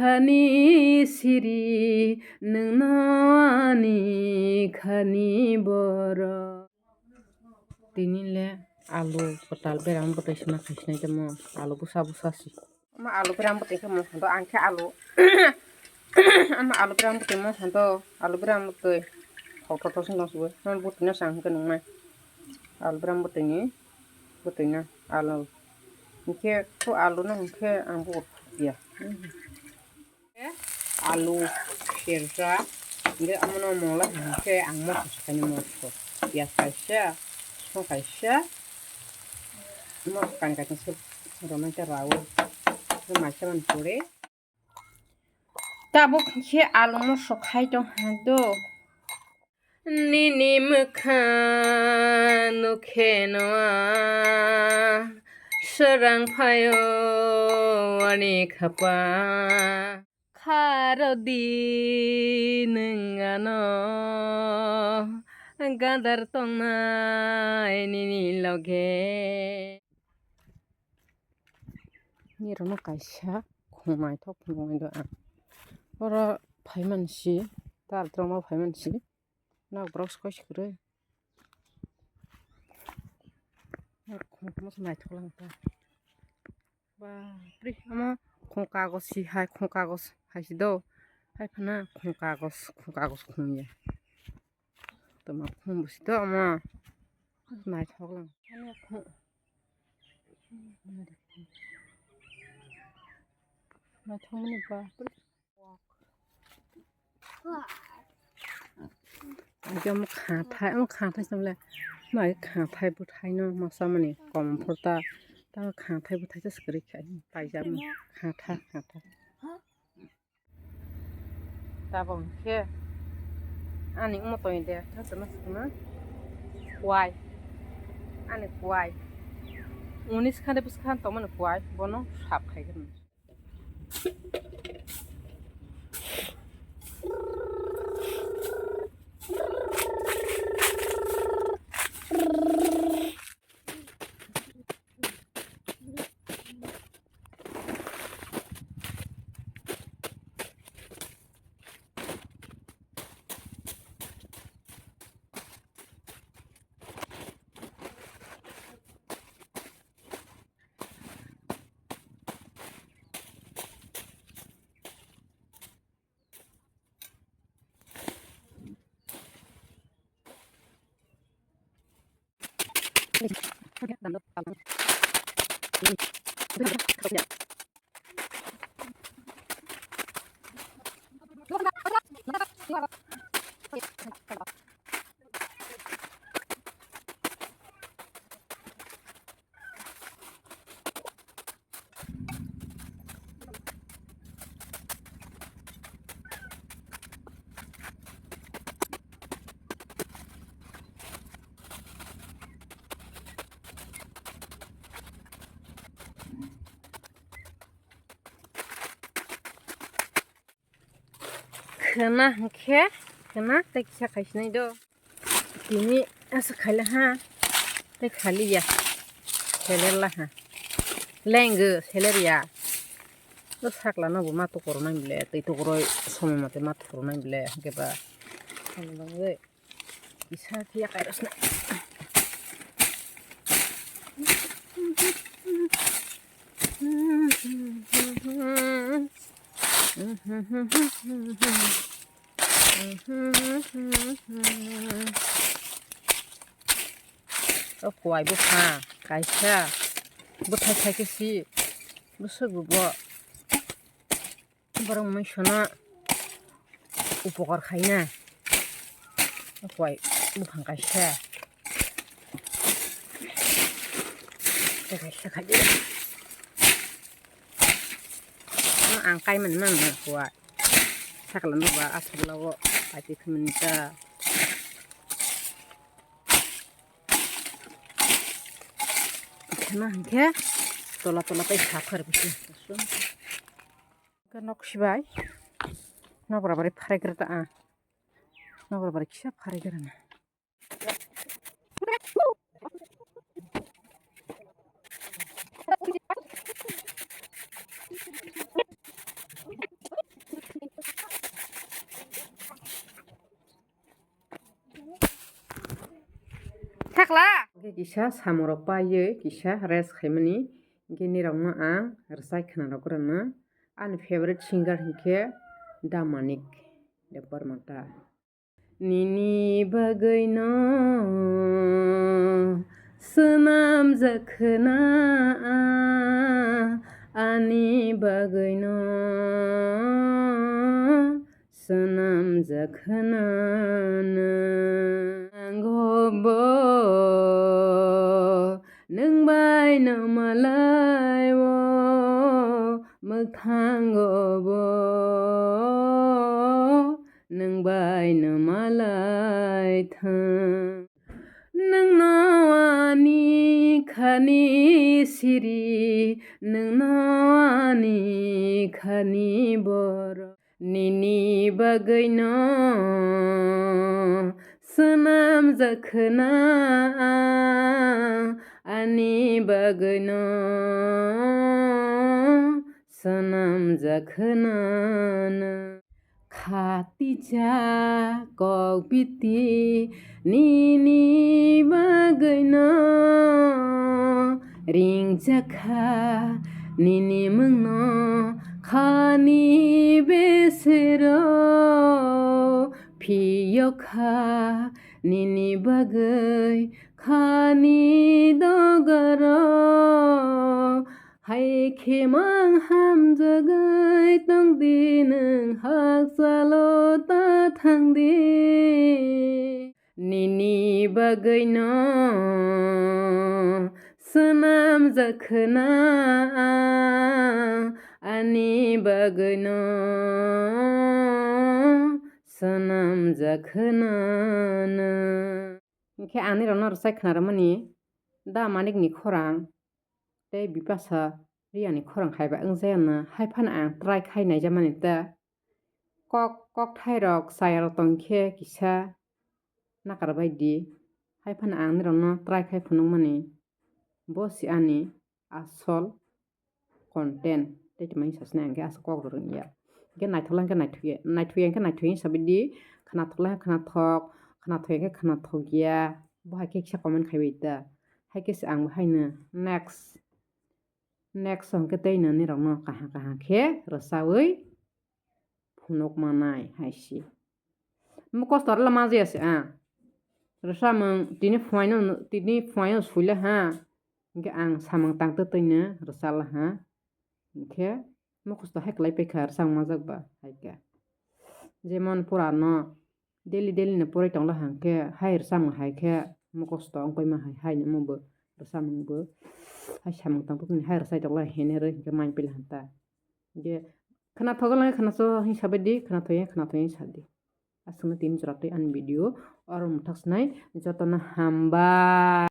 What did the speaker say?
खानि सिरि नोंनो आंनि खानि बर' दिनिले आलु पटाल बेराम बटायसना खायसनाय दङ आलु बुसा बुसासि मा आलु बेराम बटायखौ मखंद आंखे आलु ama आलु बेराम बटाय मखंद आलु बेराम बटाय थावथावथावसिन दंसोबो मा बटायना सांगोन नोंना आलु बेराम बटायना आलु ओंखे थ आलु ना ओंखे आं बहुत गैया आलु सेरजा ini amono mola ke angmo sekali moto ya kaisya so kaisya mo kan kan se roman te rawo so macam pure tabo ke alu mo sokai dong hado nini mekhan nukhenoa serang phayo ani khapa Harodi nengano gadar tongna ini loge ni rono kaisa khumai thok khumai do a ora phai mansi tar troma phai mansi na brox koi skre khumai nai thoklang ta ba pri ama khong kagos si hai khong kagos hai si do hai phana khong kagos khumya to ma khum si do ma nai thoklang ani khong nai thongni ba pri jom kha thai samle mai kha thai bu thai no ma samani kom phota ta kha thai bu thai sa skri khai pai jam kha tha ta bong ke ani mo to inde ta sama sama kwai ani kwai unis khane bus khan to man kwai bono sap khai gan Kena ke kena tak bisa kasih nih do ini sekali ha tak kali ya seler lah ha lengge seler ya terus sakla na bu matu corona bile itu koroi sama mate matu corona bile ke ba kalau bang bisa dia kayak resna kuai bu ha kaisa bu thai thai ke si bu sugu bu barang maisona upokar khaina kuai bu hang kaisa kaisa khaji angkai man mang kuai saklan ba asalawo ati khuminta nah ke tola tai sakhar bisu kan noksbai na barabar phare gerta na barabar kisa phare gerana sakla kisa samurok paye kisa rest khaimani hingke nirokno ang rwchai khwnarokgrano ani favorite singer hingke da Manik debbarma ta nini bagwi no swnamjakhna ani bagwi no swnamjakhna nangobo nungbai no malai wo mokhangobo nungbai no malai thang nungno ani khani siri nungno ani khani boro nini bagwi no swnamjakhna ani bagwi no swnamjakhna khatija kok biti nini bagwi no ringjakha nini mungno khani besero phiyokha nini bagwi khani dogaro haikemang hamjagoi tongdi nung hakjalo ta thangdi nini bagwi no swnamjakhna ani bagwi no swnamjakhna hingke ang nirokno rwchai khwnarokmani da Manik ni khorang tei Bipasha Reang ni khorang khaiba wngjayanna haifano ang try khai naijamani ta kok thairok chayarok tongkhe kisa nakar baidi haifano ang nirokno try khai phunukmani bo si ani asol content tei tongmani sasini angkhe asok kok rok wngya hingke naithokla hingke naithuya hingke naithuya sabidi khwnathokla hingke khwnathok khwnathoya hingke khwnathokya bo haike kisa comment khaibai ta haike se ang bo haino next hingke tei no nirokno kaham kaham khe rwchawi phunukmanai haisi mukosto rwla manjayase ang rwchapmwng tini phumaino suila ha hingke ang samwng tang tei no rwchala ha hingke mukosto haiklai paikha rwchapmwng manjakba haike jemon pura no daily no purai tongla hangke hai rwchapmwng haikhe mukosto ongpaima hai nimobo rwchapmwng bo hai samwng tang ni hai rwchai tongla heneroi hingke maipili hanta hingke khwnathokgala hingke khwnacho hinsabadi khwnathoya hingke khwnathoi sadi aswngno tini jora tei ani video oro mwthak snai jotono hamba.